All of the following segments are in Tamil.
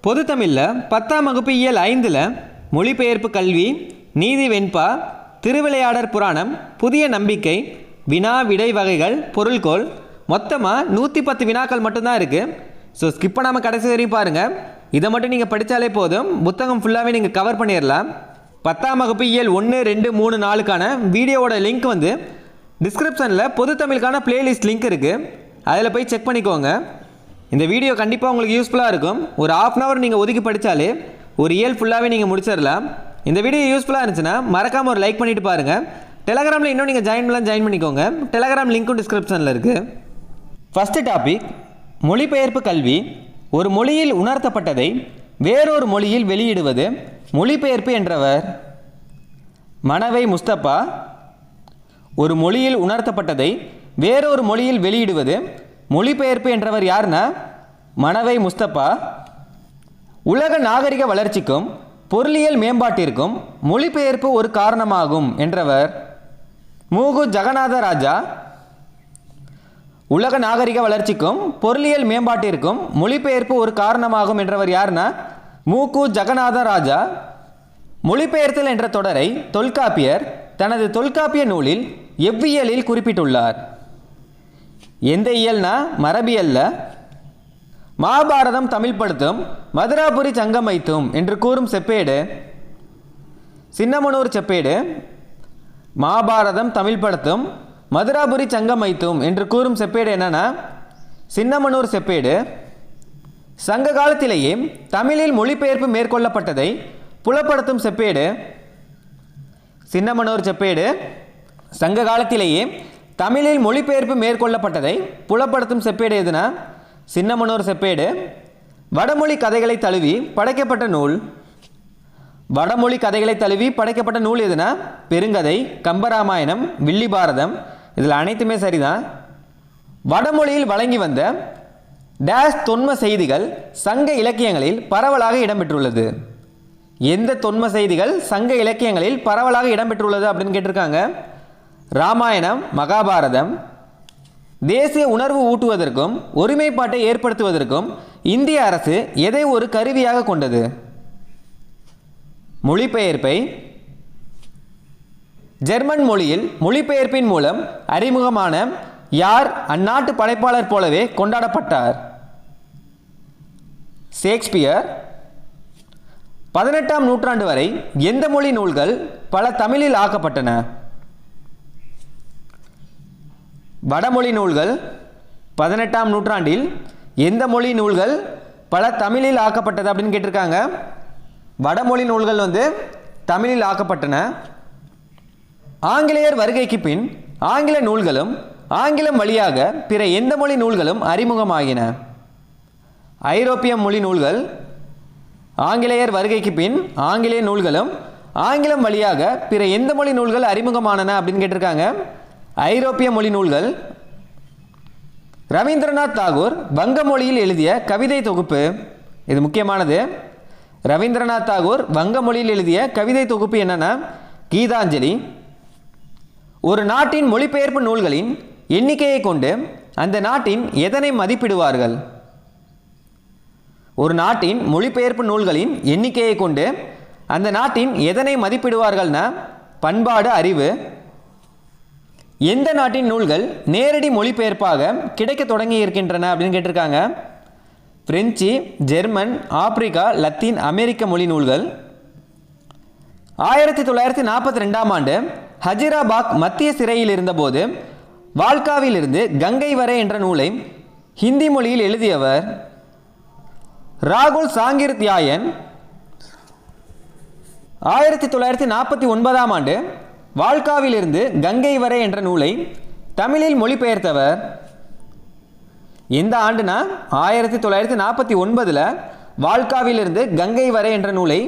பொது தமிழில் 10ஆம் வகுப்பு இயல் 5ல் மொழிபெயர்ப்பு கல்வி, நீதி வெண்பா, திருவிளையாடற் புராணம், புதிய நம்பிக்கை, வினா விடை வகைகள், பொருள்கோள், மொத்தமாக 110 வினாக்கள் மட்டும்தான் இருக்குது. ஸோ ஸ்கிப் பண்ணாமல் கடைசி வரையும் பாருங்கள். இதை மட்டும் நீங்கள் படித்தாலே போதும், புத்தகம் ஃபுல்லாகவே நீங்கள் கவர் பண்ணிடலாம். 10ஆம் வகுப்பு இயல் 1, 2, 3, 4க்கான வீடியோவோட லிங்க் வந்து டிஸ்கிரிப்ஷனில் பொது தமிழுக்கான பிளேலிஸ்ட் லிங்க் இருக்குது, அதில் போய் செக் பண்ணிக்கோங்க. இந்த வீடியோ கண்டிப்பாக உங்களுக்கு யூஸ்ஃபுல்லாக இருக்கும். ஒரு ½ அன் ஹவர் நீங்கள் ஒதுக்கி படித்தாலே ஒரு இயல் ஃபுல்லாகவே நீங்கள் முடிச்சிடலாம். இந்த வீடியோ யூஸ்ஃபுல்லாக இருந்துச்சுன்னா மறக்காமல் ஒரு லைக் பண்ணிவிட்டு பாருங்கள். டெலகிராமில் இன்னும் நீங்கள் ஜாயின் பண்ணிக்கோங்க. டெலகிராம் லிங்க்கும் டிஸ்கிரிப்ஷனில் இருக்குது. ஃபஸ்ட்டு டாபிக், மொழிபெயர்ப்பு கல்வி. ஒரு மொழியில் உணர்த்தப்பட்டதை வேறொரு மொழியில் வெளியிடுவது மொழிபெயர்ப்பு என்றவர். மனவை முஸ்தபா. ஒரு மொழியில் உணர்த்தப்பட்டதை வேறொரு மொழியில் வெளியிடுவது மொழிபெயர்ப்பு என்றவர் யார்னா மனவை முஸ்தபா. உலக நாகரிக வளர்ச்சிக்கும் பொருளியல் மேம்பாட்டிற்கும் மொழிபெயர்ப்பு ஒரு காரணமாகும் என்றவர் மூகு ஜெகநாத ராஜா. உலக நாகரிக வளர்ச்சிக்கும் பொருளியல் மேம்பாட்டிற்கும் மொழிபெயர்ப்பு ஒரு காரணமாகும் என்றவர் யார்னா மூகு ஜெகநாத ராஜா. மொழிபெயர்த்தல் என்ற தொடரை தொல்காப்பியர் தனது தொல்காப்பிய நூலில் எவ்வியலில் குறிப்பிட்டுள்ளார்? எந்த இயல்னா மரபியல்ல. மகாபாரதம் தமிழ் படுத்தும் மதுராபுரி சங்கமைத்தும் என்று கூறும் செப்பேடு சின்னமனூர் செப்பேடு. மகாபாரதம் தமிழ் படுத்தும் மதுராபுரி சங்கமைத்தும் என்று கூறும் செப்பேடு என்னன்னா சின்னமனூர் செப்பேடு. சங்க காலத்திலேயே தமிழில் மொழிபெயர்ப்பு மேற்கொள்ளப்பட்டதை புலப்படுத்தும் செப்பேடு சின்னமனூர் செப்பேடு. சங்க காலத்திலேயே தமிழில் மொழிபெயர்ப்பு மேற்கொள்ளப்பட்டதை புலப்படுத்தும் செப்பேடு எதுனா சின்னமனூர் செப்பேடு. வடமொழி கதைகளை தழுவி படைக்கப்பட்ட நூல். வடமொழி கதைகளை தழுவி படைக்கப்பட்ட நூல் எதுனா பெருங்கதை, கம்பராமாயணம், வில்லி பாரதம். இதில் அனைத்துமே சரிதான். வடமொழியில் வழங்கி வந்த டேஷ் தொன்ம செய்திகள் சங்க இலக்கியங்களில் பரவலாக இடம்பெற்றுள்ளது. எந்த தொன்ம செய்திகள் சங்க இலக்கியங்களில் பரவலாக இடம்பெற்றுள்ளது அப்படின்னு கேட்டிருக்காங்க. ராமாயணம், மகாபாரதம். தேசிய உணர்வு ஊட்டுவதற்கும் ஒருமைப்பாட்டை ஏற்படுத்துவதற்கும் இந்திய அரசு எதை ஒரு கருவியாக கொண்டது? மொழிபெயர்ப்பை. ஜெர்மன் மொழியில் மொழிபெயர்ப்பின் மூலம் அறிமுகமான யார் அந்நாட்டு படைப்பாளர் போலவே கொண்டாடப்பட்டார்? ஷேக்ஸ்பியர். 18ஆம் நூற்றாண்டு வரை எந்த மொழி நூல்கள் பல தமிழில் ஆக்கப்பட்டன? வடமொழி நூல்கள். 18ஆம் நூற்றாண்டில் எந்த மொழி நூல்கள் பல தமிழில் ஆக்கப்பட்டது அப்படின்னு கேட்டிருக்காங்க. வடமொழி நூல்கள் வந்து தமிழில் ஆக்கப்பட்டன. ஆங்கிலேயர் வருகைக்கு பின் ஆங்கில நூல்களும் ஆங்கிலம் வழியாக பிற எந்த மொழி நூல்களும் அறிமுகமாகின? ஐரோப்பிய மொழி நூல்கள். ஆங்கிலேயர் வருகைக்கு பின் ஆங்கிலேய நூல்களும் ஆங்கிலம் வழியாக பிற எந்த மொழி நூல்கள் அறிமுகமானன அப்படின்னு கேட்டிருக்காங்க. ஐரோப்பிய மொழி நூல்கள். ரவீந்திரநாத் தாகூர் வங்க மொழியில் எழுதிய கவிதை தொகுப்பு. இது முக்கியமானது. ரவீந்திரநாத் தாகூர் வங்க மொழியில் எழுதிய கவிதை தொகுப்பு என்னன்னா கீதாஞ்சலி. ஒரு நாட்டின் மொழிபெயர்ப்பு நூல்களின் எண்ணிக்கையை கொண்டு அந்த நாட்டின் எதனை மதிப்பிடுவார்கள்? ஒரு நாட்டின் மொழிபெயர்ப்பு நூல்களின் எண்ணிக்கையை கொண்டு அந்த நாட்டின் எதனை மதிப்பிடுவார்கள்னா பண்பாடு, அறிவு. எந்த நாட்டின் நூல்கள் நேரடி மொழிபெயர்ப்பாக கிடைக்க தொடங்கி இருக்கின்றன அப்படின்னு கேட்டிருக்காங்க. பிரெஞ்சு, ஜெர்மன், ஆப்பிரிக்கா, லத்தீன் அமெரிக்க மொழி நூல்கள். 1942ஆம் ஆண்டு ஹஜிராபாக் மத்திய சிறையில் இருந்தபோது வால்காவிலிருந்து கங்கை வரை என்ற நூலை ஹிந்தி மொழியில் எழுதியவர்? ராகுல் சாங்கிர்த்யாயன். 1949ஆம் ஆண்டு வால்காவிலிருந்து கங்கை வரை என்ற நூலை தமிழில் மொழிபெயர்த்தவர்? எந்த ஆண்டுனா 1949ல் வால்காவிலிருந்து கங்கை வரை என்ற நூலை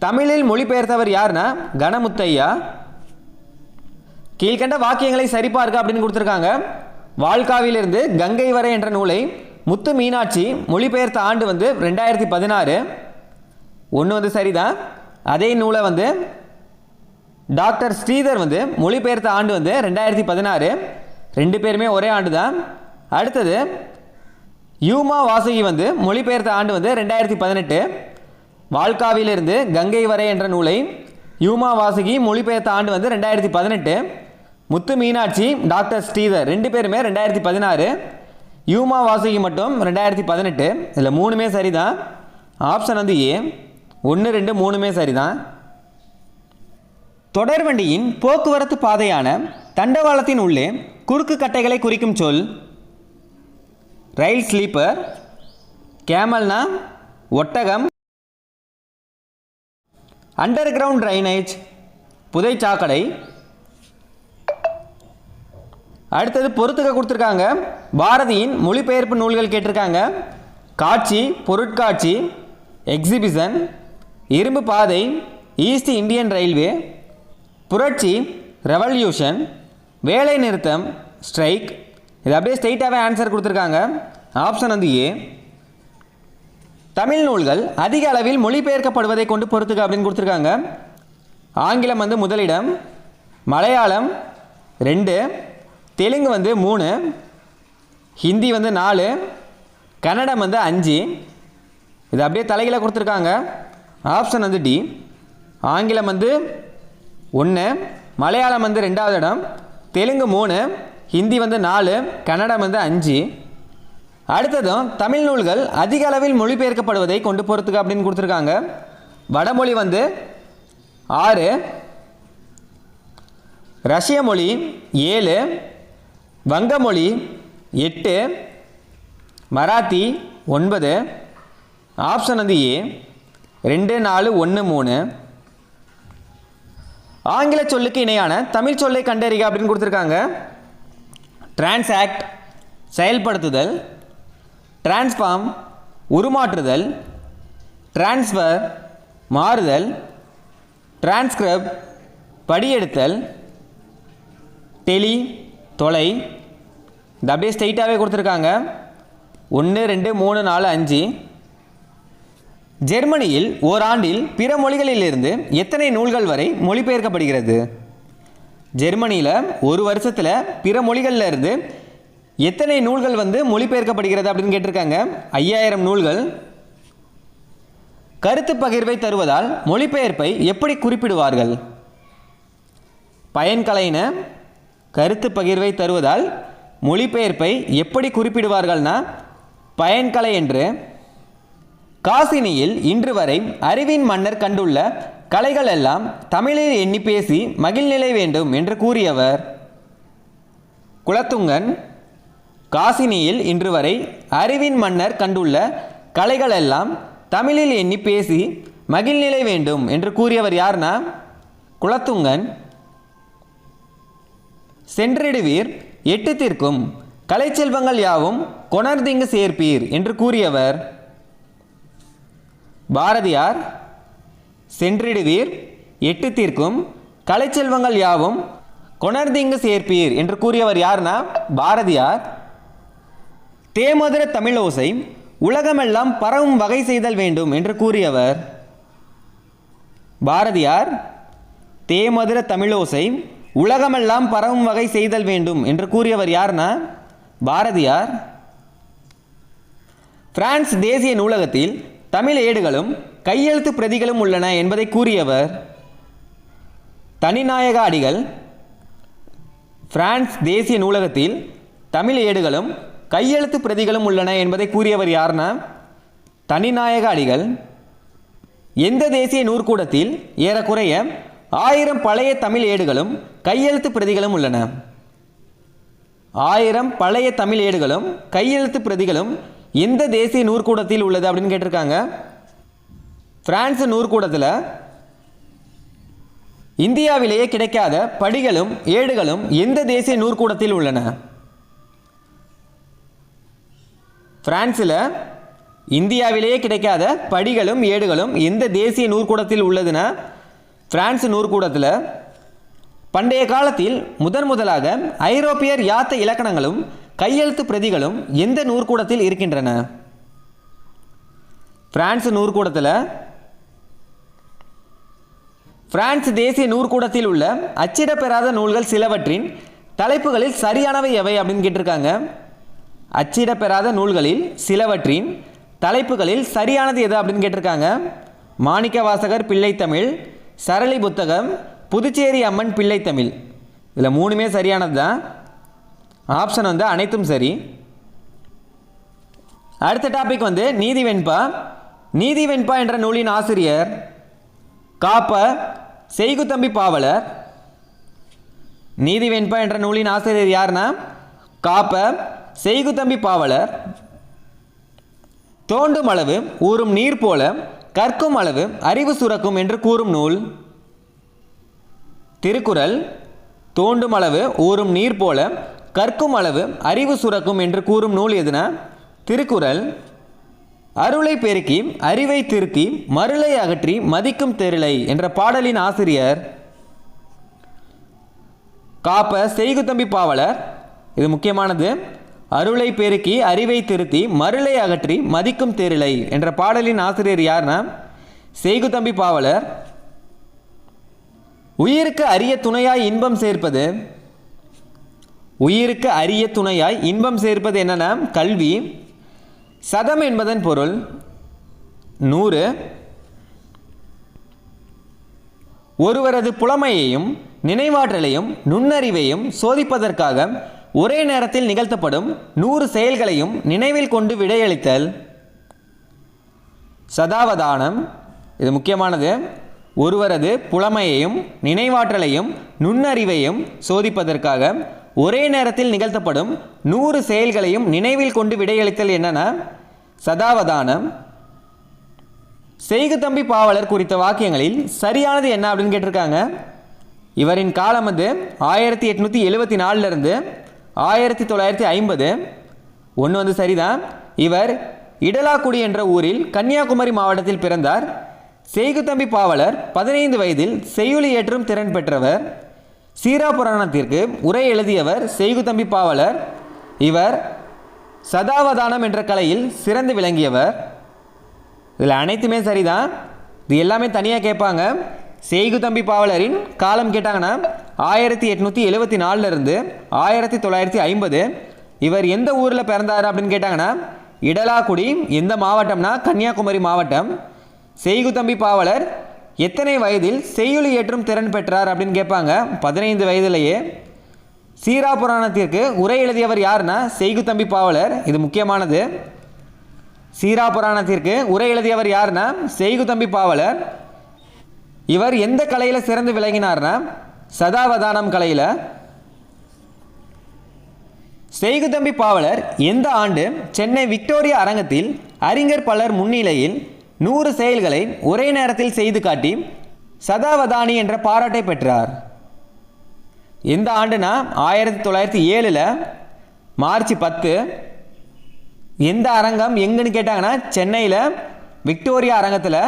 தமிழில் மொழிபெயர்த்தவர் யாருன்னா கணமுத்தையா. கீழ்கண்ட வாக்கியங்களை சரிபார்க்க அப்படின்னு கொடுத்துருக்காங்க. வால்காவிலிருந்து கங்கை வரை என்ற நூலை முத்து மீனாட்சி மொழிபெயர்த்த ஆண்டு வந்து 2016. ஒன்று வந்து சரிதான். அதே நூலை வந்து டாக்டர் ஸ்ரீதர் வந்து மொழிபெயர்த்த ஆண்டு வந்து 2016. ரெண்டு பேருமே ஒரே ஆண்டு தான். அடுத்தது யூமா வாசுகி வந்து மொழிபெயர்த்த ஆண்டு வந்து 2018. வால்காவிலிருந்து கங்கை வரை என்ற நூலை யூமா வாசுகி மொழிபெயர்த்த ஆண்டு வந்து 2018. முத்து மீனாட்சி, டாக்டர் ஸ்ரீதர் 2 பேருமே 2016. யூமா வாசுகி மட்டும் 2018. இதில் 3மே சரிதான். ஆப்ஷன் வந்து ஏ. 1, 2, 3மே சரிதான். தொடர்வண்டியின் போக்குவரத்து பாதையான தண்டவாளத்தின் உள்ளே குறுக்கு கட்டைகளை குறிக்கும் சொல். ரயில் ஸ்லீப்பர், கேமல்னா ஒட்டகம், அண்டர் கிரவுண்ட் ட்ரைனேஜ் புதை சாக்கடை. அடுத்தது பொறுத்துக்க கொடுத்துருக்காங்க. பாரதியின் மொழிபெயர்ப்பு நூல்கள் கேட்டிருக்காங்க. காட்சி, பொருட்காட்சி, எக்ஸிபிஷன், இரும்பு பாதை, ஈஸ்ட் இந்தியன் ரயில்வே, புரட்சி, ரெவல்யூஷன், வேலை நிறுத்தம், ஸ்ட்ரைக். இது அப்படியே ஸ்ட்ரெயிட்டாகவே ஆன்சர் கொடுத்துருக்காங்க. ஆப்ஷன் வந்து ஏ. தமிழ் நூல்கள் அதிக அளவில் மொழிபெயர்க்கப்படுவதை கொண்டு பொறுத்துக்க அப்படின்னு கொடுத்துருக்காங்க. ஆங்கிலம் வந்து முதலிடம், மலையாளம் 2, தெலுங்கு வந்து 3, ஹிந்தி வந்து 4, கன்னடம் வந்து 5. இது அப்படியே தலைகீழ கொடுத்துருக்காங்க. ஆப்ஷன் வந்து டி. ஆங்கிலம் வந்து 1, மலையாளம் வந்து 2வது இடம், தெலுங்கு 3, ஹிந்தி வந்து 4, கன்னடம் வந்து 5. அடுத்ததும் தமிழ் நூல்கள் அதிக அளவில் மொழிபெயர்க்கப்படுவதை கொண்டு பொறுத்துக்க அப்படின்னு கொடுத்துருக்காங்க. வடமொழி வந்து 6, ரஷ்ய மொழி 7, வங்கமொழி 8, மராத்தி 9. ஆப்ஷன் வந்து ஏ. 2, 4, 1, 3. ஆங்கில சொல்லுக்கு இணையான தமிழ் சொல்லை கண்டறிக அப்படின்னு கொடுத்துருக்காங்க. டிரான்சாக்ட் செயல்படுத்துதல், டிரான்ஸ்ஃபார்ம் உருமாற்றுதல், டிரான்ஸ்ஃபர் மாறுதல், டிரான்ஸ்கிரிப் படியெடுத்தல், டெலி தொலை. இது அப்படியே ஸ்ட்ரெயிட்டாகவே கொடுத்துருக்காங்க. 1, 2, 3, 4, 5. ஜெர்மனியில் ஓராண்டில் பிற மொழிகளிலிருந்து எத்தனை நூல்கள் வரை மொழிபெயர்க்கப்படுகிறது? ஜெர்மனியில் ஒரு வருஷத்தில் பிற மொழிகளில் இருந்து எத்தனை நூல்கள் வந்து மொழிபெயர்க்கப்படுகிறது அப்படின்னு கேட்டிருக்காங்க. 5000 நூல்கள். கருத்து பகிர்வை தருவதால் மொழிபெயர்ப்பை எப்படி குறிப்பிடுவார்கள்? பயன்கலைன கருத்து பகிர்வை தருவதால் மொழிபெயர்ப்பை எப்படி குறிப்பிடுவார்கள்னா பயன்கலை என்று. காசினியில் இன்று வரை அறிவின் மன்னர் கண்டுள்ள கலைகள் எல்லாம் தமிழில் எண்ணி பேசி மகிழ்நிலை வேண்டும் என்று கூறியவர்? குலத்துங்கன். காசினியில் இன்று வரை அறிவின் மன்னர் கண்டுள்ள கலைகள் எல்லாம் தமிழில் எண்ணி பேசி மகிழ்நிலை வேண்டும் என்று கூறியவர் யார்னா குலத்துங்கன். சென்றிடுவீர் 8 திர்க்கும் கலைச்செல்வங்கள் யாவும் கொணர்திங்கு சேர்ப்பீர் என்று கூறியவர்? பாரதியார். சென்றிடுவீர் 8 திர்க்கும் கலைச்செல்வங்கள் யாவும் கொணர்திங்கு சேர்ப்பீர் என்று கூறியவர் யார்னா பாரதியார். தேமதுர தமிழோசை உலகமெல்லாம் பரவும் வகை செய்தல் வேண்டும் என்று கூறியவர்? பாரதியார். தேமதுர தமிழோசை உலகமெல்லாம் பரவும் வகை செய்தல் வேண்டும் என்று கூறியவர் யார்னா பாரதியார். பிரான்ஸ் தேசிய நூலகத்தில் தமிழ் ஏடுகளும் கையெழுத்து பிரதிகளும் உள்ளன என்பதை கூறியவர்? தனிநாயக அடிகள். பிரான்ஸ் தேசிய நூலகத்தில் தமிழ் ஏடுகளும் கையெழுத்து பிரதிகளும் உள்ளன என்பதை கூறியவர் யார்னா தனிநாயக அடிகள். எந்த தேசிய நூற்கூடத்தில் ஏறக்குறைய 1000 பழைய தமிழ் ஏடுகளும் கையெழுத்து பிரதிகளும் உள்ளன? 1000 பழைய தமிழ் ஏடுகளும் கையெழுத்து பிரதிகளும் எந்த தேசிய நூற்கூடத்தில் உள்ளது அப்படின்னு கேட்டிருக்காங்க. பிரான்ஸ் நூற்கூடத்தில். இந்தியாவிலேயே கிடைக்காத படிகளும் ஏடுகளும் எந்த தேசிய நூற்கூடத்தில் உள்ளன? பிரான்ஸில் இந்தியாவிலேயே கிடைக்காத படிகளும் ஏடுகளும் எந்த தேசிய நூற்கூடத்தில் உள்ளதுன்னா பிரான்ஸ் நூற்கூடத்தில். பண்டைய காலத்தில் முதலாக ஐரோப்பியர் யாத்த இலக்கணங்களும் கையெழுத்து பிரதிகளும் எந்த நூற்கூடத்தில் இருக்கின்றன? பிரான்ஸ் நூற்கூடத்தில். பிரான்ஸ் தேசிய நூற்கூடத்தில் உள்ள அச்சிடப்பெறாத நூல்கள் சிலவற்றின் தலைப்புகளில் சரியானவை எவை அப்படின்னு கேட்டிருக்காங்க. அச்சிடப்பெறாத நூல்களில் சிலவற்றின் தலைப்புகளில் சரியானது எது அப்படின்னு கேட்டிருக்காங்க. மாணிக்கவாசகர் பிள்ளைத்தமிழ், சரளி புத்தகம், புதுச்சேரி அம்மன் பிள்ளைத்தமிழ். இதில் மூணுமே சரியானது தான். ஆப்ஷன் வந்து அனைத்தும் சரி. அடுத்த டாபிக் வந்து நீதி வெண்பா. நீதி வெண்பா என்ற நூலின் ஆசிரியர் காப்ப செய்குத்தம்பி பாவலர். நீதி வெண்பா என்ற நூலின் ஆசிரியர் யாருன்னா காப்ப செய்குத்தம்பி பாவலர். தோண்டும் அளவு ஊறும் நீர் போல கற்கும் அளவு அறிவு சுரக்கும் என்று கூறும் நூல் திருக்குறள். தோண்டும் அளவு ஊறும் நீர் போல கற்கும் அளவு அறிவு சுரக்கும் என்று கூறும் நூல் எதுனா திருக்குறள். அருளை பெருக்கி அறிவை திருத்தி மருளை அகற்றி மதிக்கும் தெருளை என்ற பாடலின் ஆசிரியர் காப்ப செய்குத்தம்பி பாவலர். இது முக்கியமானது. அருளை பெருக்கி அறிவை திருத்தி மருளை அகற்றி மதிக்கும் தெருளை என்ற பாடலின் ஆசிரியர் யார்னா செய்குத்தம்பி பாவலர். உயிருக்கு அரிய துணையாய் இன்பம் சேர்ப்பது. உயிருக்கு அரிய துணையாய் இன்பம் சேர்ப்பது என்னன்னா கல்வி. சதம் என்பதன் பொருள் 100. ஒருவரது புலமையையும் நினைவாற்றலையும் நுண்ணறிவையும் சோதிப்பதற்காக ஒரே நேரத்தில் நிகழ்த்தப்படும் 100 செயல்களையும் நினைவில் கொண்டு விடையளித்தல் சதாவதானம். இது முக்கியமானது. ஒருவரது புலமையையும் நினைவாற்றலையும் நுண்ணறிவையும் சோதிப்பதற்காக ஒரே நேரத்தில் நிகழ்த்தப்படும் 100 செயல்களையும் நினைவில் கொண்டு விடையளித்தல் என்னன்னா சதாவதானம். செய்குத்தம்பி பாவலர் குறித்த வாக்கியங்களில் சரியானது என்ன அப்படின்னு கேட்டிருக்காங்க. இவரின் காலம் வந்து 1874 1950. ஒன்று வந்து சரிதான். இவர் இடலாக்குடி என்ற ஊரில் கன்னியாகுமரி மாவட்டத்தில் பிறந்தார். செய்குத்தம்பி பாவலர் 15 வயதில் செய்யுளி ஏற்றும் திறன் பெற்றவர். சீரா புராணத்திற்கு உரை எழுதியவர் செய்குத்தம்பி பாவலர். இவர் சதாவதானம் என்ற கலையில் சிறந்து விளங்கியவர். இதில் அனைத்துமே சரிதான். இது எல்லாமே தனியாக கேட்பாங்க. செய்குத்தம்பி பாவலரின் காலம் கேட்டாங்கன்னா 1874 1950. இவர் எந்த ஊரில் பிறந்தார் அப்படின்னு கேட்டாங்கன்னா இடலாக்குடி. எந்த மாவட்டம்னா கன்னியாகுமரி மாவட்டம். செய்குத்தம்பி பாவலர் எத்தனை வயதில் செய்யுளி ஏற்றும் திறன் பெற்றார் அப்படின்னு கேட்பாங்க. 15 வயதிலேயே. சீரா புராணத்திற்கு உரை எழுதியவர் யாருன்னா செய்குத்தம்பி பாவலர். இது முக்கியமானது. சீரா புராணத்திற்கு உரை எழுதியவர் யாருன்னா செய்குத்தம்பி பாவலர். இவர் எந்த கலையில் சிறந்து விளங்கினார்னா சதாவதானம் கலையில். செய்குத்தம்பி பாவலர் எந்த ஆண்டு சென்னை விக்டோரியா அரங்கத்தில் அறிஞர் பலர் முன்னிலையில் 100 செயல்களை ஒரே நேரத்தில் செய்து காட்டி சதாவதானி என்ற பாராட்டை பெற்றார்? எந்த ஆண்டுனா 1907 மார்ச் 10. எந்த அரங்கம் எங்குன்னு கேட்டாங்கன்னா சென்னையில் விக்டோரியா அரங்கத்தில்.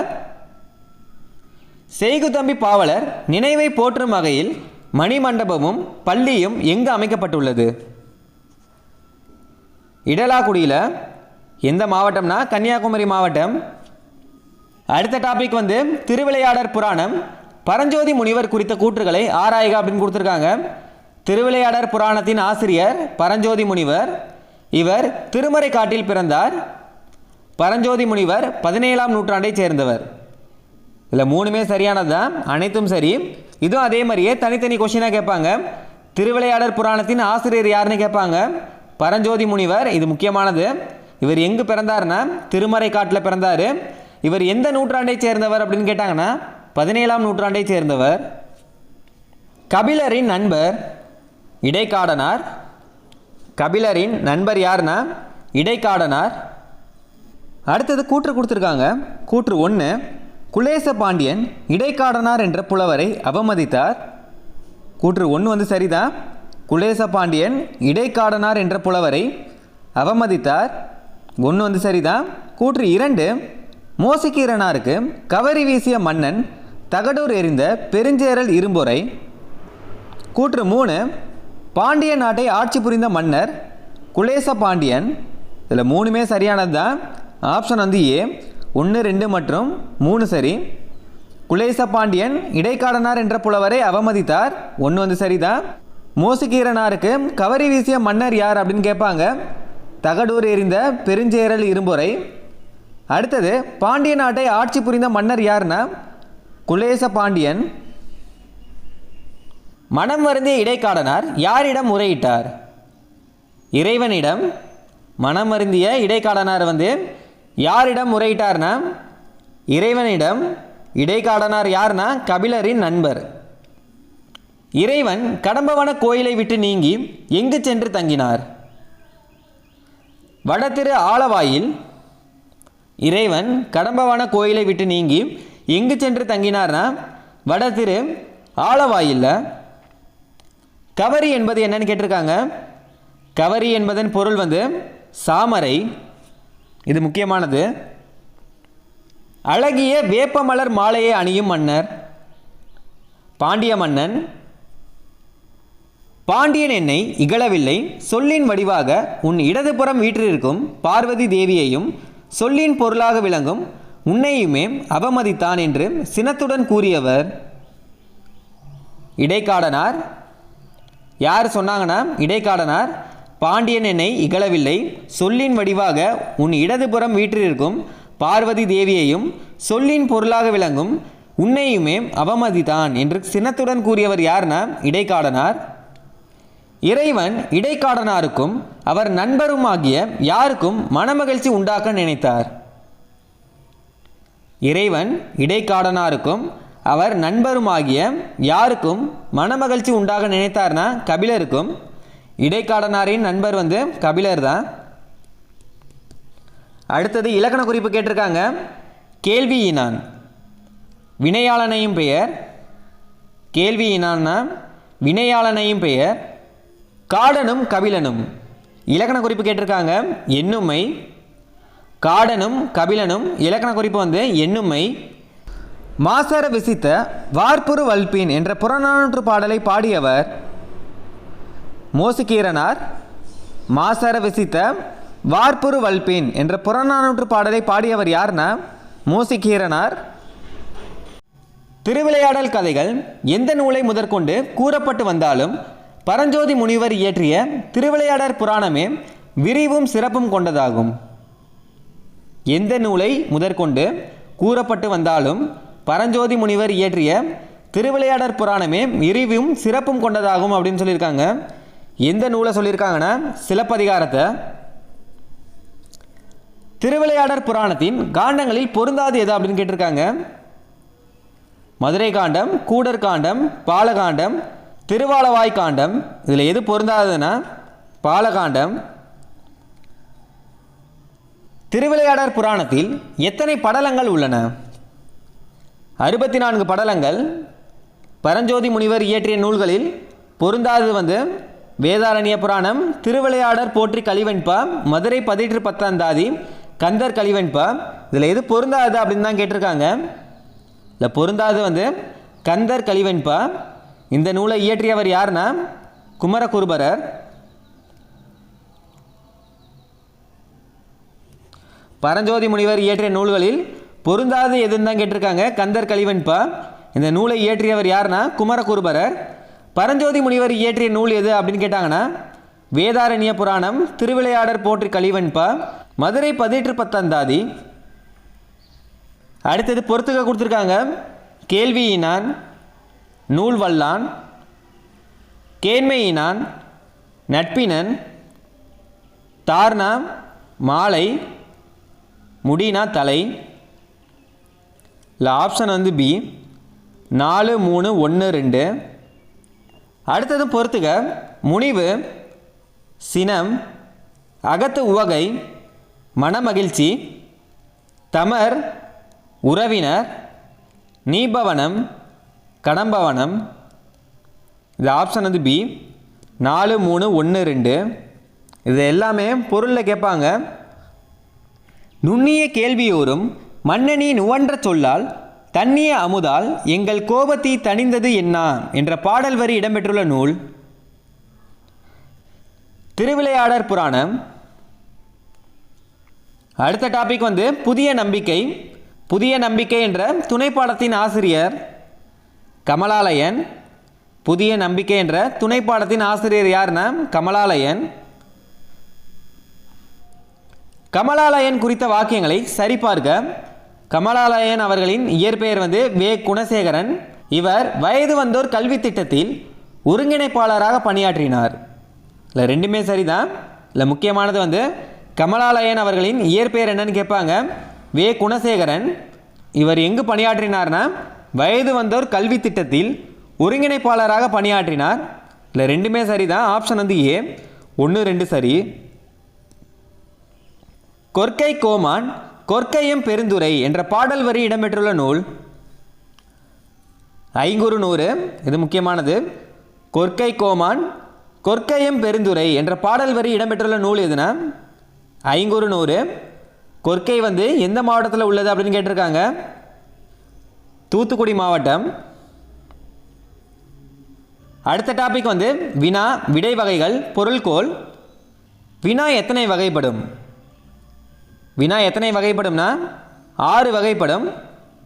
செய்குத்தம்பி பாவலர் நினைவை போற்றும் வகையில் மணிமண்டபமும் பள்ளியும் எங்கு அமைக்கப்பட்டுள்ளது? இடலாக்குடியில். எந்த மாவட்டம்னா கன்னியாகுமரி மாவட்டம். அடுத்த டாபிக் வந்து திருவிளையாடற் புராணம். பரஞ்சோதி முனிவர் குறித்த கூற்றுகளை ஆராய்க அப்படின்னு கொடுத்துருக்காங்க. திருவிளையாடற் புராணத்தின் ஆசிரியர் பரஞ்சோதி முனிவர். இவர் திருமறைக்காட்டில் பிறந்தார். பரஞ்சோதி முனிவர் 17ஆம் நூற்றாண்டை சேர்ந்தவர். இதில் மூணுமே சரியானது தான். அனைத்தும் சரி. இதுவும் அதே மாதிரியே தனித்தனி கொஸ்டினாக கேட்பாங்க. திருவிளையாடற் புராணத்தின் ஆசிரியர் யாருன்னு கேட்பாங்க. பரஞ்சோதி முனிவர். இது முக்கியமானது. இவர் எங்கு பிறந்தார்னா திருமறைக்காட்டில் பிறந்தார். இவர் எந்த நூற்றாண்டை சேர்ந்தவர் அப்படின்னு கேட்டாங்கன்னா 17ஆம் நூற்றாண்டை சேர்ந்தவர். கபிலரின் நண்பர் இடைக்காடனார். கபிலரின் நண்பர் யாருன்னா இடைக்காடனார். அடுத்தது கூற்று கொடுத்துருக்காங்க. கூற்று 1. குலேச பாண்டியன் இடைக்காடனார் என்ற புலவரை அவமதித்தார். கூற்று 1 வந்து சரிதான். குலேச பாண்டியன் இடைக்காடனார் என்ற புலவரை அவமதித்தார். 1 வந்து சரிதான். கூற்று 2. மோசிகீரனாருக்கு கவரி வீசிய மன்னன் தகடூர் எறிந்த பெருஞ்சேரல் இரும்பொறை. கூற்று 3. பாண்டிய நாட்டை ஆட்சி புரிந்த மன்னர் குலேச பாண்டியன். இதில் மூணுமே சரியானது தான். ஆப்ஷன் வந்து ஏ. 1 2 மற்றும் 3 சரி. குலேச பாண்டியன் இடைக்காடனார் என்ற புலவரை அவமதித்தார். 1 வந்து சரிதான். மோசிகீரனாருக்கு கவரி வீசிய மன்னர் யார் அப்படின்னு கேட்பாங்க. தகடூர் எறிந்த பெருஞ்சேரல் இரும்பொறை. அடுத்தது பாண்டிய நாட்டை ஆட்சி புரிந்த மன்னர் யாருன்னா குலேச பாண்டியன். மனம் வருந்திய இடைக்காடனார் யாரிடம் முறையிட்டார்? இறைவனிடம். மனம் வருந்திய இடைக்காடனார் யாரிடம் முறையிட்டார்னா இறைவனிடம். இடைக்காடனார் யார்னா கபிலரின் நண்பர். இறைவன் கடம்பவன கோயிலை விட்டு நீங்கி எங்கு சென்று தங்கினார்? வடதிரு ஆலவாயில். இறைவன் கடம்பவன கோயிலை விட்டு நீங்கி எங்கு சென்று தங்கினார்னா வடதிரு ஆலவாயில். கவரி என்பது என்னன்னு கேட்டிருக்காங்க. கவரி என்பதன் பொருள் சாமரை. இது முக்கியமானது. அழகிய வேப்பமலர் மாலையை அணியும் மன்னர் பாண்டிய மன்னன். பாண்டியன் என்னை இகழவில்லை, சொல்லின் வடிவாக உன் இடதுபுறம் வீற்றிருக்கும் பார்வதி தேவியையும் சொல்லின் பொருளாக விளங்கும் உன்னையுமே அவமதித்தான் என்று சினத்துடன் கூறியவர் இடைக்காடனார். யார் சொன்னாங்கன்னா இடைக்காடனார். பாண்டியன் என்னை இகழவில்லை, சொல்லின் வடிவாக உன் இடதுபுறம் வீற்றிருக்கும் பார்வதி தேவியையும் சொல்லின் பொருளாக விளங்கும் உன்னையுமே அவமதித்தான் என்று சினத்துடன் கூறியவர் யார்னா இடைக்காடனார். இறைவன் இடைக்காடனாருக்கும் அவர் நண்பருமாகிய யாருக்கும் மனமகிழ்ச்சி உண்டாக்க நினைத்தார்? இறைவன் இடைக்காடனாருக்கும் அவர் நண்பருமாகிய யாருக்கும் மனமகிழ்ச்சி உண்டாக நினைத்தார்னா கபிலருக்கும். இடைக்காடனாரின் நண்பர் கபிலர் தான். அடுத்தது இலக்கண குறிப்பு கேட்டிருக்காங்க. கேள்வியினான் வினையாளனையும் பெயர். கேள்வியினான்னா வினையாளனையும் பெயர். காடனும் கபிலனும் இலக்கண குறிப்பு கேட்டிருக்காங்க. எண்ணுமை. காடனும் கபிலனும் இலக்கண குறிப்பு எண்ணுமை. மாசற விசித்த வார்ப்புரு வல்பின் என்ற புறநானூற்று பாடலை பாடியவர் மோசிகீரனார். மாசற விசித்த வார்ப்புரு வல்பின் என்ற புறநானூற்று பாடலை பாடியவர் யார்னா மோசிகீரனார். திருவிளையாடல் கதைகள் எந்த நூலை முதற்கொண்டு கூறப்பட்டு வந்தாலும் பரஞ்சோதி முனிவர் இயற்றிய திருவிளையாடற் புராணமே விரிவும் சிறப்பும் கொண்டதாகும். எந்த நூலை முதற்கொண்டு கூறப்பட்டு வந்தாலும் பரஞ்சோதி முனிவர் இயற்றிய திருவிளையாடற் புராணமே விரிவும் சிறப்பும் கொண்டதாகும் அப்படின்னு சொல்லியிருக்காங்க. எந்த நூலை சொல்லியிருக்காங்கன்னா சிலப்பதிகாரத்தை. திருவிளையாடற் புராணத்தின் காண்டங்களில் பொருந்தாது எது அப்படின்னு கேட்டிருக்காங்க. மதுரை காண்டம், கூடர் காண்டம், பாலகாண்டம், திருவாலவாய் காண்டம். இதில் எது பொருந்தாததுன்னா பாலகாண்டம். திருவிளையாடற் புராணத்தில் எத்தனை படலங்கள் உள்ளன? 64 படலங்கள். பரஞ்சோதி முனிவர் இயற்றிய நூல்களில் பொருந்தாதது வேதாரண்ய புராணம், திருவிளையாடற் போற்றி கலிவெண்பா, மதுரை 18 கந்தர் கலிவெண்பா. இதில் எது பொருந்தாது அப்படின்னு தான் கேட்டிருக்காங்க. இதில் பொருந்தாது கந்தர் கலிவெண்பா. இந்த நூலை இயற்றியவர் யாருன்னா குமரகுருபரர். பரஞ்சோதி முனிவர் இயற்றிய நூல்களில் பொருந்தாது எதுன்னு தான் கேட்டிருக்காங்க. கந்தர் கலிவெண்பா. இந்த நூலை இயற்றியவர் யாருன்னா குமரகுருபரர். பரஞ்சோதி முனிவர் இயற்றிய நூல் எது அப்படின்னு கேட்டாங்கன்னா வேதாரண்ய புராணம், திருவிளையாடற் போற்றி கலிவெண்பா, மதுரை 18 அடுத்தது பொறுத்துக்க கொடுத்துருக்காங்க. கேள்வியினான், நூல் வல்லான், கேண்மையினான், நட்பினன், தார்னா மாலை, முடினா தலை. இல்லை ஆப்ஷன் பி 4, 3, 1, 2. அடுத்தது பொறுத்துக. முனிவு, சினம், அகத்து உவகை, மனமகிழ்ச்சி, தமர், உறவினர், நீபவனம், கடம்பவனம். இது ஆப்ஷன் பி 4, 3, 1, 2. இது எல்லாமே பொருளில் கேட்பாங்க. நுண்ணிய கேள்வியோரும் மன்னனி நுவன்ற சொல்லால் தண்ணிய அமுதால் எங்கள் கோபத்தை தணிந்தது என்ன என்ற பாடல் வரி இடம்பெற்றுள்ள நூல் திருவிளையாடற் புராணம். அடுத்த டாபிக் புதிய நம்பிக்கை. புதிய நம்பிக்கை என்ற துணைப்பாடத்தின் ஆசிரியர் கமலாலயன். புதிய நம்பிக்கை என்ற துணைப்பாடத்தின் ஆசிரியர் யாருன்னா கமலாலயன். கமலாலயன் குறித்த வாக்கியங்களை சரிபார்க்க. கமலாலயன் அவர்களின் இயற்பெயர் வே. குணசேகரன். இவர் வயது வந்தோர் கல்வி திட்டத்தில் ஒருங்கிணைப்பாளராக பணியாற்றினார். இல்லை ரெண்டுமே சரிதான். இல்லை முக்கியமானது கமலாலயன் அவர்களின் இயற்பெயர் என்னன்னு கேட்பாங்க. வே. குணசேகரன். இவர் எங்கு பணியாற்றினார்னா வயது வந்தோர் கல்வி திட்டத்தில் ஒருங்கிணைப்பாளராக பணியாற்றினார். இல்லை ரெண்டுமே சரிதான். ஆப்ஷன் ஏ 1 2 சரி. கொற்கை கோமான் கொற்கையம் பெருந்துரை என்ற பாடல் வரி இடம்பெற்றுள்ள நூல். ஐங்குறு நூறு. இது முக்கியமானது. கொற்கை கோமான் கொற்கையம் பெருந்துரை என்ற பாடல் வரி இடம்பெற்றுள்ள நூல் எதுனா ஐங்குறு நூறு. கொற்கை எந்த மாவட்டத்தில் உள்ளது அப்படின்னு கேட்டிருக்காங்க. தூத்துக்குடி மாவட்டம். அடுத்த டாபிக் வினா விடை வகைகள் பொருள்கோள். வினா எத்தனை வகைப்படும்? வினா எத்தனை வகைப்படும்னா 6 வகைப்படும்.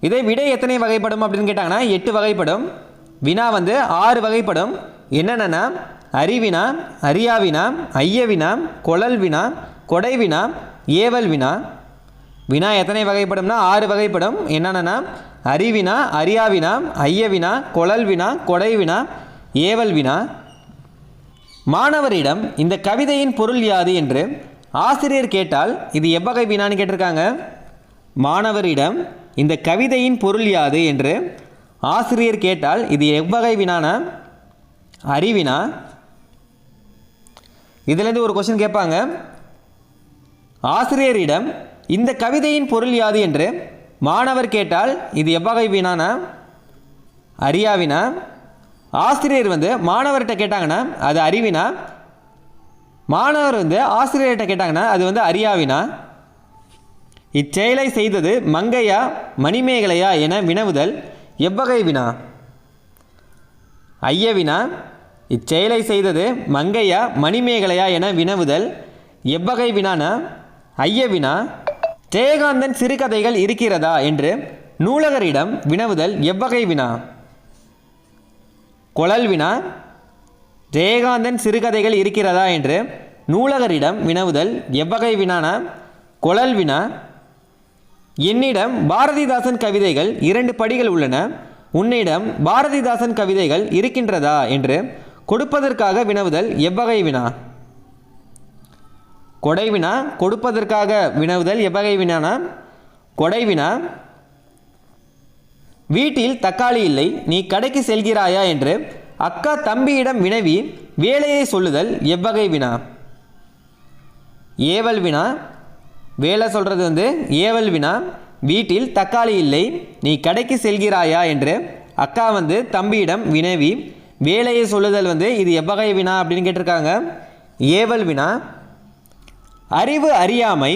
இதே விடை எத்தனை வகைப்படும் அப்படின்னு கேட்டாங்கன்னா 8 வகைப்படும். வினா 6 வகைப்படும். என்னென்னா அறிவினா, அறியாவினா, ஐயவினா, கொழல் வினா, கொடை வினா, ஏவல் வினா. வினா எத்தனை வகைப்படும்னா 6 வகைப்படும். என்னென்னா அறிவினா, அறியாவினா, ஐயவினா, கொழல் வினா, கொடை வினா, ஏவல் வினா. மாணவரிடம் இந்த கவிதையின் பொருள் யாது என்று ஆசிரியர் கேட்டால் இது எவ்வகை வினான்னு கேட்டிருக்காங்க. மாணவரிடம் இந்த கவிதையின் பொருள் யாது என்று ஆசிரியர் கேட்டால் இது எவ்வகை வினானா அறிவினா. இதுலேருந்து ஒரு கொஸ்டின் கேட்பாங்க. ஆசிரியரிடம் இந்த கவிதையின் பொருள் யாது என்று மாணவர் கேட்டால் இது எவ்வகை வினானா அறியாவினா. ஆசிரியர் மாணவர்கிட்ட கேட்டாங்கன்னா அது அறிவினா. மாணவர் ஆசிரியர்கிட்ட கேட்டாங்கன்னா அது அறியாவினா. இச்செயலை செய்தது மங்கையா மணிமேகலையா என வினவுதல் எவ்வகை வினா ஐயவினா. இச்செயலை செய்தது மங்கையா மணிமேகலையா என வினவுதல் எவ்வகை வினானா ஐயவினா. ஜெயகாந்தன் சிறுகதைகள் இருக்கிறதா என்று நூலகரிடம் வினவுதல் எவ்வகை வினா கொழல் வினா. ஜெயகாந்தன் சிறுகதைகள் இருக்கிறதா என்று நூலகரிடம் வினவுதல் எவ்வகை வினானா கொழல் வினா. என்னிடம் பாரதிதாசன் கவிதைகள் 2 படிகள் உள்ளன. உன்னிடம் பாரதிதாசன் கவிதைகள் இருக்கின்றதா என்று கொடுப்பதற்காக வினவுதல் எவ்வகை வினா கொடை வினா. கொடுப்பதற்காக வினவுதல் எவ்வகை வினானா கொடை வினா. வீட்டில் தக்காளி இல்லை, நீ கடைக்கு செல்கிறாயா என்று அக்கா தம்பியிடம் வினவி வேலையை சொல்லுதல் எவ்வகை வினா ஏவல் வினா. வேலை சொல்கிறது ஏவல் வினா. வீட்டில் தக்காளி இல்லை, நீ கடைக்கு செல்கிறாயா என்று அக்கா தம்பியிடம் வினவி வேலையை சொல்லுதல் இது எவ்வகை வினா அப்படின்னு கேட்டிருக்காங்க. ஏவல் வினா. அறிவு அறியாமை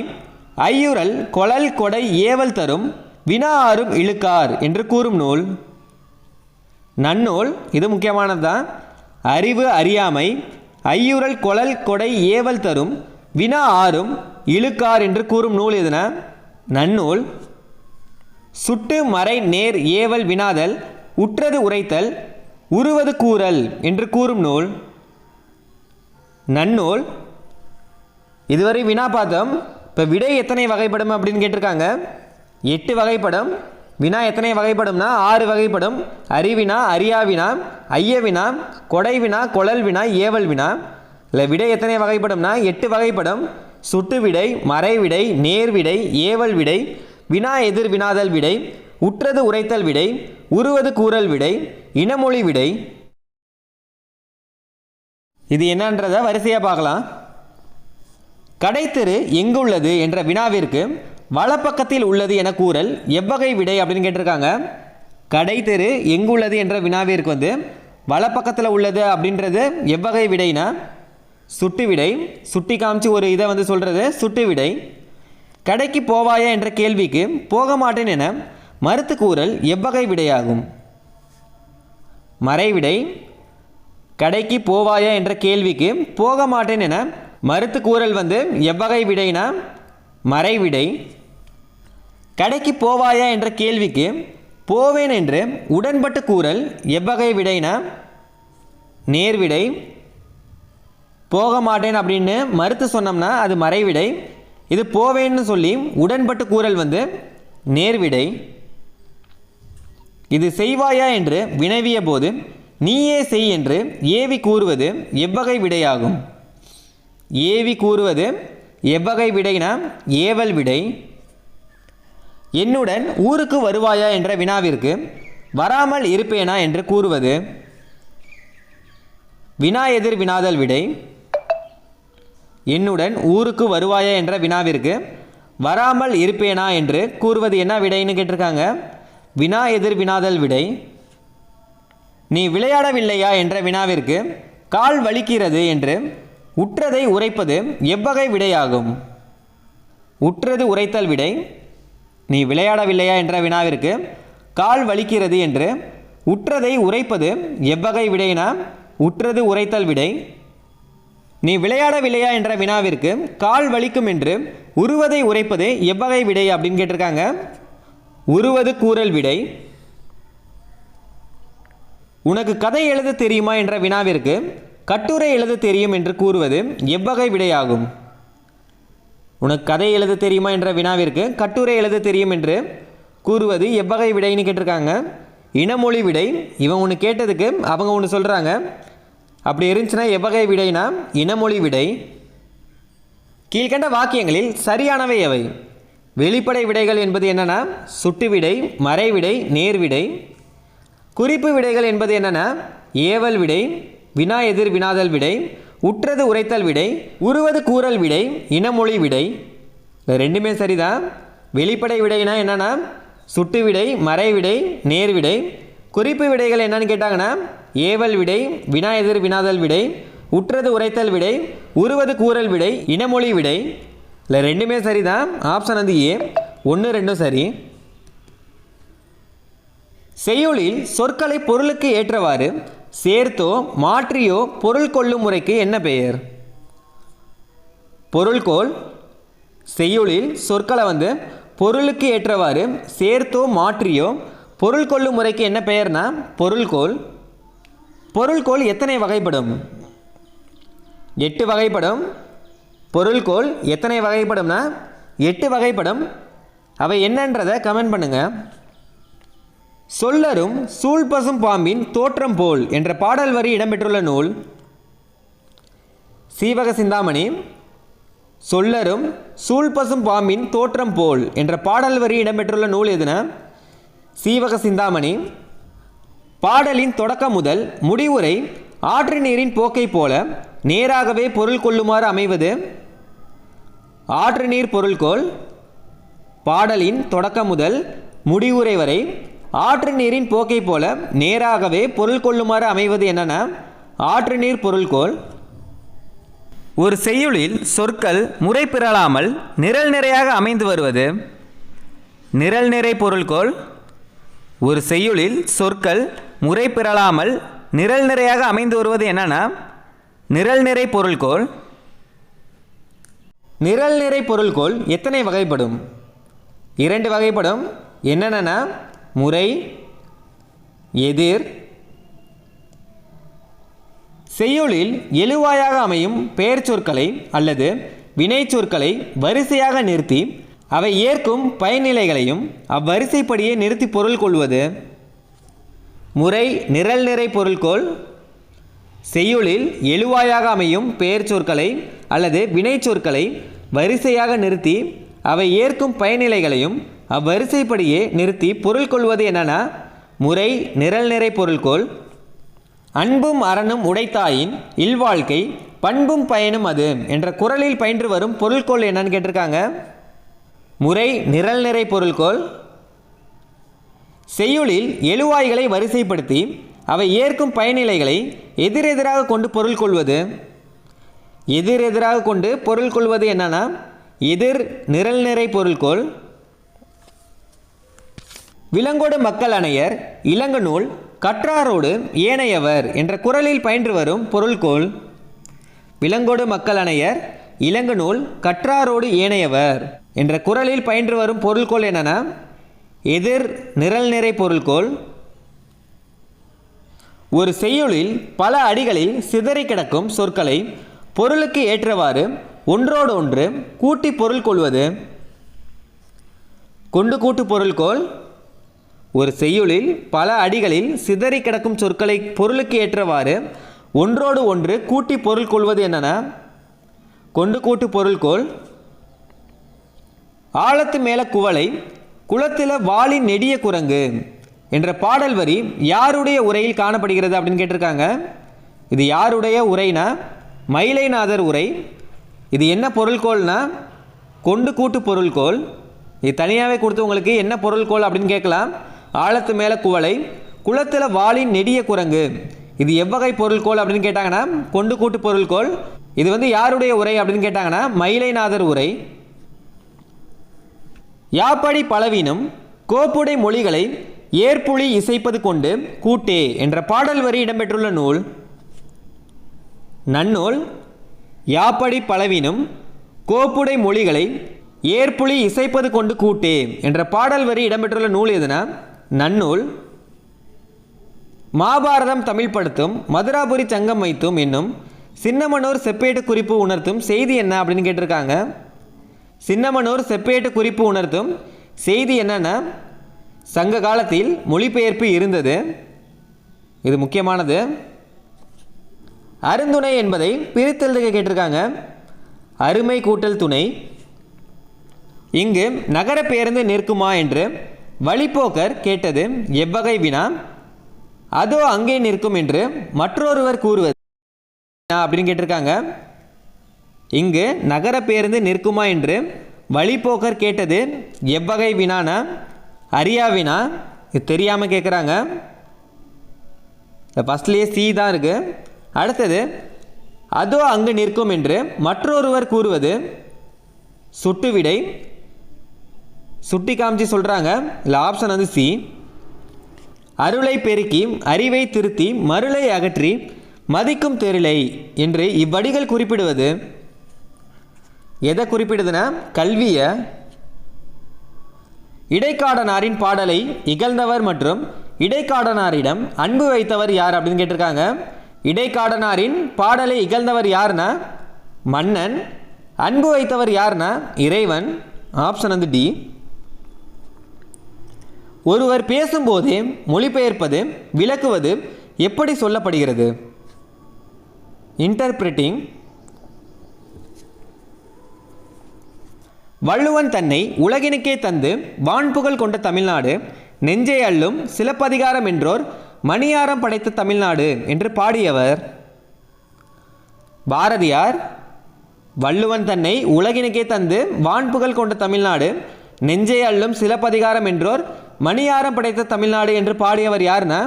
ஐயுறல் கொழல் கொடை ஏவல் தரும் வினா ஆறும் இழுக்கார் என்று கூறும் நூல். நன்னூல். இது முக்கியமானது தான். அறிவு அறியாமை ஐயுறல் கொழல் கொடை ஏவல் தரும் வினா ஆறும் இழுக்கார் என்று கூறும் நூல் எதுனா நன்னூல். சுட்டு மறை நேர் ஏவல் வினாதல் உற்றது உரைத்தல் உருவது கூறல் என்று கூறும் நூல் நன்னூல். இதுவரை வினா பார்த்தோம். இப்போ விடை எத்தனை வகைப்படும் அப்படின்னு கேட்டிருக்காங்க. 8 வகைப்படும். வினா எத்தனை வகைப்படும்னா 6 வகைப்படும். அறிவினா, அறியாவினா, ஐயவினா, கொடை வினா, கொழல் வினா, ஏவல் வினா. இல்லை விடை எத்தனை வகைப்படும்னா 8 வகைப்படும். சுட்டு விடை, மறை விடை, நேர் விடை, ஏவல் விடை, வினா எதிர் வினாதல் விடை, உற்றது உரைத்தல் விடை, உருவது கூறல் விடை, இனமொழி விடை. இது என்னன்றதை வரிசையாக பார்க்கலாம். கடைத்தெரு எங்குள்ளது என்ற வினாவிற்கு வலப்பக்கத்தில் உள்ளது என கூறல் எவ்வகை விடை அப்படின்னு கேட்டிருக்காங்க. கடைத்தெரு எங்குள்ளது என்ற வினாவிற்கு வலப்பக்கத்தில் உள்ளது அப்படின்றது எவ்வகை விடைனா சுட்டு விடை. சுட்டி காமிச்சு ஒரு இதை சொல்கிறது சுட்டு விடை. கடைக்கு போவாயா என்ற கேள்விக்கு போக மாட்டேன் என மறுத்து கூறல் எவ்வகை விடையாகும் மறைவிடை. கடைக்கு போவாயா என்ற கேள்விக்கு போக மாட்டேன் என மறுத்து கூறல் எவ்வகை விடைனா மறைவிடை. கடைக்கு போவாயா என்ற கேள்விக்கு போவேன் என்று உடன்பட்டு கூறல் எவ்வகை விடைனா நேர்விடை. போக மாட்டேன் அப்படின்னு மறுத்து சொன்னோம்னா அது மறைவிடை. இது போவேன்னு சொல்லி உடன்பட்டு கூறல் வந்து நேர்விடை. இது செய்வாயா என்று வினவிய போது நீயே செய் என்று ஏவி கூறுவது எவ்வகை விடையாகும்? ஏவி கூறுவது எவ்வகை விடைனா ஏவல் விடை. என்னுடன் ஊருக்கு வருவாயா என்ற வினாவிற்கு வராமல் இருப்பேனா என்று கூறுவது வினா எதிர் வினாதல் விடை. என்னுடன் ஊருக்கு வருவாயா என்ற வினாவிற்கு வராமல் இருப்பேனா என்று கூறுவது என்ன விடைன்னு கேட்டிருக்காங்க? வினா எதிர் வினாதல் விடை. நீ விளையாடவில்லையா என்ற வினாவிற்கு கால் வலிக்கிறது என்று உற்றதை உரைப்பது எவ்வகை விடையாகும்? உற்றது உரைத்தல் விடை. நீ விளையாடவில்லையா என்ற வினாவிற்கு கால் வலிக்கிறது என்று உற்றதை உரைப்பது எவ்வகை விடைனா உற்றது உரைத்தல் விடை. நீ விளையாடவில்லையா என்ற வினாவிற்கு கால் வலிக்கும் என்று உருவதை உரைப்பது எவ்வகை விடை அப்படின்னு கேட்டிருக்காங்க? உருவது கூறல் விடை. உனக்கு கதை எழுத தெரியுமா என்ற வினாவிற்கு கட்டுரை எழுத தெரியும் என்று கூறுவது எவ்வகை விடையாகும்? உனக்கு கதை எழுத தெரியுமா என்ற வினாவிற்கு கட்டுரை எழுத தெரியும் என்று கூறுவது எவ்வகை விடைன்னு கேட்டிருக்காங்க? இனமொழி விடை. இவன் ஒன்று கேட்டதுக்கு அவங்க ஒன்று சொல்கிறாங்க. அப்படி இருந்துச்சுன்னா எவ்வகை விடைனா இனமொழி விடை. கீழ்கண்ட வாக்கியங்களில் சரியானவை எவை? வெளிப்படை விடைகள் என்பது என்னென்னா சுட்டு விடை, மறைவிடை, நேர்விடை. குறிப்பு விடைகள் என்பது என்னென்னா ஏவல் விடை, வினா எதிர் வினாதல் விடை, உற்றது உரைத்தல் விடை, உருவது கூறல் விடை, இனமொழி விடை. ரெண்டுமே சரிதான். வெளிப்படை விடைனா என்னென்னா சுட்டு விடை, மறைவிடை, நேர்விடை. குறிப்பு விடைகள் என்னன்னு கேட்டாங்கன்னா ஏவல் விடை, வினா எதிர் வினாதல் விடை, உற்றது உரைத்தல் விடை, உருவது கூறல் விடை, இனமொழி விடை. இல்லை ரெண்டுமே சரிதான். ஆப்ஷன் வந்து ஏ. 1, 2 சரி. செய்யுளில் சொற்களை பொருளுக்கு ஏற்றவாறு சேர்த்தோ மாற்றியோ பொருள் கொள்ளும் முறைக்கு என்ன பெயர்? பொருள்கோள். செய்யுளில் சொற்களை வந்து பொருளுக்கு ஏற்றவாறு சேர்த்தோ மாற்றியோ பொருள் கொள்ளும் முறைக்கு என்ன பெயர்னா பொருள்கோள். பொருள்கோள் எத்தனை வகைப்படும்? 8 வகைப்படும். பொருள்கோள் எத்தனை வகைப்படும்னா 8 வகைப்படும். அவை என்னன்றதை கமெண்ட் பண்ணுங்கள். சொல்லரும் சூழ்பசும் பாம்பின் தோற்றம் போல் என்ற பாடல் வரி இடம்பெற்றுள்ள நூல் சீவக சிந்தாமணி. சொல்லரும் சூழ்பசும் பாம்பின் தோற்றம் போல் என்ற பாடல் வரி இடம்பெற்றுள்ள நூல் எதுனா சீவக சிந்தாமணி. பாடலின் தொடக்கம் முதல் முடிவுரை ஆற்று நீரின் போக்கை போல நேராகவே பொருள் கொள்ளுமாறு அமைவது ஆற்று நீர் பொருள்கோள். பாடலின் தொடக்கம் முதல் முடிவுரை வரை ஆற்று நீரின் போக்கை போல நேராகவே பொருள் கொள்ளுமாறு அமைவது என்னன்னா ஆற்று நீர் பொருள்கோள். ஒரு செய்யுளில் சொற்கள் முறை பிறழாமல் நிரல் நிறையாக அமைந்து வருவது நிரல் நிறை பொருள்கோள். ஒரு செய்யுளில் சொற்கள் முறை பிறழாமல் நிரல் நிறையாக அமைந்து வருவது என்னன்னா நிரல் நிறை பொருள்கோள். நிரல் நிறை பொருள்கோள் எத்தனை வகைப்படும்? 2 வகைப்படும். என்னென்னா முறை, எதிர். செய்யுளில் எழுவாயாக அமையும் பெயர் சொற்களை அல்லது வினை சொற்களை வரிசையாக நிறுத்தி அவை ஏற்கும் பயனிலைகளையும் அவ்வரிசைப்படியே நிறுத்தி பொருள் கொள்வது முறை நிரல் நிறை பொருள்கோள். செய்யுளில் எழுவாயாக அமையும் பெயர் சொற்களை அல்லது வினை சொற்களை வரிசையாக நிறுத்தி அவை ஏற்கும் பயனிலைகளையும் அவ்வரிசைப்படியே நிறுத்தி பொருள் கொள்வது என்னன்னா முறை நிரல் நிறை பொருள்கோள். அன்பும் அறனும் உடைத்தாயின் இல்வாழ்க்கை பண்பும் பயனும் அது என்ற குறளில் பயின்று வரும் பொருள்கோள் என்னன்னு கேட்டிருக்காங்க? முறை நிரல் நிறை பொருள்கோள். செய்யுளில் எழுவாய்களை வரிசைப்படுத்தி அவை ஏற்கும் பயனிலைகளை எதிரெதிராக கொண்டு பொருள் கொள்வது எதிரெதிராக கொண்டு பொருள் கொள்வது என்னன்னா எதிர் நிரல் நிறை பொருள்கோள். விலங்கோடு மக்கள் அணையர் இலங்கு நூல் கற்றாரோடு ஏனையவர் என்ற குறளில் பயின்று வரும் பொருள்கோள். விலங்கோடு மக்கள் அணையர் இலங்கு நூல் கற்றாரோடு ஏனையவர் என்ற குறளில் பயின்று வரும் பொருள்கோள் என்னன்னா எதிர் நிரல் நிறை பொருள்கோள். ஒரு செய்யுளில் பல அடிகளில் சிதறி கிடக்கும் சொற்களை பொருளுக்கு ஏற்றவாறு ஒன்றோடு ஒன்று கூட்டி பொருள் கொள்வது. கொண்டு கூட்டு பொருள்கோள். ஒரு செய்யுளில் பல அடிகளில் சிதறி கிடக்கும் சொற்களை பொருளுக்கு ஏற்றவாறு ஒன்றோடு ஒன்று கூட்டி பொருள் கொள்வது என்னென்ன? கொண்டு கூட்டு பொருள்கோள். ஆழத்து மேல குவளை குளத்தில் வாளின் நெடிய குரங்கு என்ற பாடல் வரி யாருடைய உரையில் காணப்படுகிறது அப்படின்னு கேட்டிருக்காங்க. இது யாருடைய உரைனா மயிலைநாதர் உரை. இது என்ன பொருள்கோள்னா கொண்டு கூட்டு பொருள்கோள். இது தனியாகவே கொடுத்து உங்களுக்கு என்ன பொருள்கோள் அப்படின்னு கேட்கலாம். ஆழத்து மேல குவளை குளத்தில் வாளின் நெடிய குரங்கு இது எவ்வகை பொருள்கோள் அப்படின்னு கேட்டாங்கன்னா கொண்டு கூட்டு பொருள்கோள். இது யாருடைய உரை அப்படின்னு கேட்டாங்கன்னா மயிலைநாதர் உரை. யாப்படி பலவீனம் கோப்புடை மொழிகளை ஏற்புழி இசைப்பது கொண்டு கூட்டே என்ற பாடல் வரி இடம்பெற்றுள்ள நூல். நன்னூல். யாப்படி பலவீனம் கோப்புடை மொழிகளை ஏற்புழி இசைப்பது கொண்டு கூட்டே என்ற பாடல் வரி இடம்பெற்றுள்ள நூல் எதுனா நன்னூல். மாபாரதம் தமிழ் படுத்தும் மதுராபுரி சங்கம் வைத்தும் என்னும் சின்னமனூர் செப்பேட்டு குறிப்பு உணர்த்தும் செய்தி என்ன அப்படின்னு கேட்டிருக்காங்க. சின்னமனூர் செப்பேட்டு குறிப்பு உணர்த்தும் செய்தி என்னன்னா சங்க காலத்தில் மொழிபெயர்ப்பு இருந்தது. இது முக்கியமானது. அருந்துணை என்பதை பிரித்தெழுதுக கேட்டிருக்காங்க. அருமை கூட்டல் துணை. இங்கு நகர பேருந்து நிற்குமா என்று வழிப்போக்கர் கேட்டது எவ்வகை வினா? அதோ அங்கே நிற்கும் என்று மற்றொருவர் கூறுவது அப்படின்னு கேட்டிருக்காங்க. இங்கு நகர பேருந்து நிற்குமா என்று வழிப்போக்கர் கேட்டது எவ்வகை வினானா அரியா வினா. இது தெரியாமல் கேட்குறாங்க. ஃபஸ்ட்லேயே சி தான் இருக்கு. அடுத்தது அதோ அங்கு நிற்கும் என்று மற்றொருவர் கூறுவது சுட்டு விடை. சுட்டி காமிச்சு சொல்கிறாங்க. இல்லை ஆப்ஷன் சி. அருளை பெருக்கி அறிவை திருத்தி மருளை அகற்றி மதிக்கும் தெருளை என்று இவ்வடிகள் குறிப்பிடுவது எதை குறிப்பிடுதுன்னா கல்வியை. இடைக்காடனாரின் பாடலை இகழ்ந்தவர் மற்றும் இடைக்காடனாரிடம் அன்பு வைத்தவர் யார் அப்படின்னு கேட்டிருக்காங்க. இடைக்காடனாரின் பாடலை இகழ்ந்தவர் யாருன்னா மன்னன். அன்பு வைத்தவர் யாருன்னா இறைவன். Option D. ஒருவர் பேசும்போதே மொழிபெயர்ப்பது விளக்குவது எப்படி சொல்லப்படுகிறது? இன்டர்பிரிட்டிங். வள்ளுவன் தன்னை உலகினுக்கே தந்து வான்புகழ் கொண்ட தமிழ்நாடு நெஞ்சை அள்ளும் சிலப்பதிகாரம் என்றோர் மணியாரம் படைத்த தமிழ்நாடு என்று பாடியவர் பாரதியார். வள்ளுவன் தன்னை உலகினுக்கே தந்து வான்புகழ் கொண்ட தமிழ்நாடு நெஞ்சை அள்ளும் சிலப்பதிகாரம் என்றோர் மணியாரம் படைத்த தமிழ்நாடு என்று பாடியவர் யாருன்னா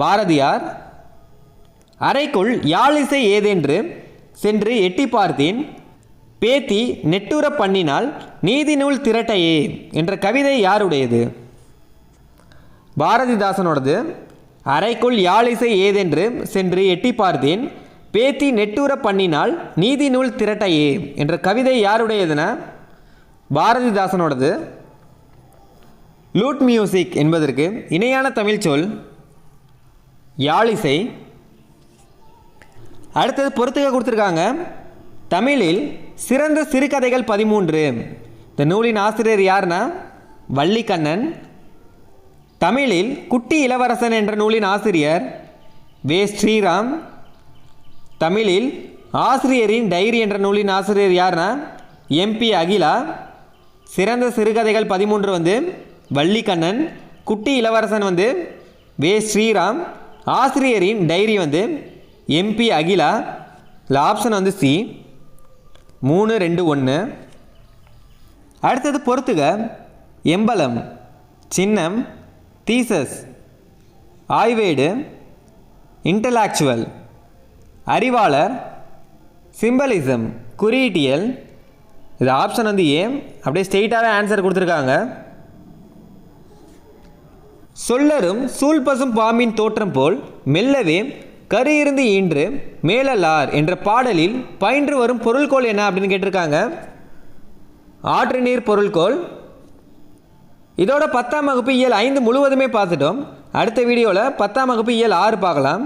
பாரதியார். அறைக்குள் யாழிசை ஏதென்று சென்று எட்டி பார்த்தேன் பேத்தி நெட்டுற பண்ணினால் நீதி நூல் திரட்டையே என்ற கவிதை யாருடையது? பாரதிதாசனோடது. அறைக்குள் யாழிசை ஏதென்று சென்று எட்டி பார்த்தேன் பேத்தி நெட்டுற பண்ணினால் நீதி நூல் திரட்டையே என்ற கவிதை யாருடையதுன்னா பாரதிதாசனோடது. லூட் மியூசிக் என்பதற்கு இணையான தமிழ் சொல் யாழிசை. அடுத்தது பொறுத்துக்க கொடுத்துருக்காங்க. தமிழில் சிறந்த சிறுகதைகள் 13. இந்த நூலின் ஆசிரியர் யாருன்னா வள்ளிக்கண்ணன். தமிழில் குட்டி இளவரசன் என்ற நூலின் ஆசிரியர் வே ஸ்ரீராம். தமிழில் ஆசிரியரின் டைரி என்ற நூலின் ஆசிரியர் யாருன்னா எம்பி அகிலா. சிறந்த சிறுகதைகள் 13 வள்ளிக்கண்ணன். குட்டி இளவரசன் வே ஸ்ரீராம். ஆசிரியரின் டைரி எம்பி அகிலா. இல்லை ஆப்ஷன் சி. 3, 2, 1. அடுத்தது பொறுத்துக. எம்பலம், சின்னம், தீசஸ், ஆய்வேடு, இன்டலாக்சுவல், அறிவாளர், சிம்பலிசம், குறியீட்டியல். இது ஆப்ஷன் ஏ. அப்படியே ஸ்ட்ரெயிட்டாகவே ஆன்சர் கொடுத்துருக்காங்க. சொல்லரும் சூழ்பசும் பாம்பின் தோற்றம் போல் மெல்லவே கரு இருந்து ஈன்று மேலலார் என்ற பாடலில் பயின்று வரும் பொருள்கோள் என்ன அப்படின்னு கேட்டிருக்காங்க. ஆற்று நீர் பொருள்கோள். இதோட 10ஆம் வகுப்பு இயல் 5 முழுவதுமே பார்த்துட்டோம். அடுத்த வீடியோவில் 10ஆம் வகுப்பு இயல் 6 பார்க்கலாம்.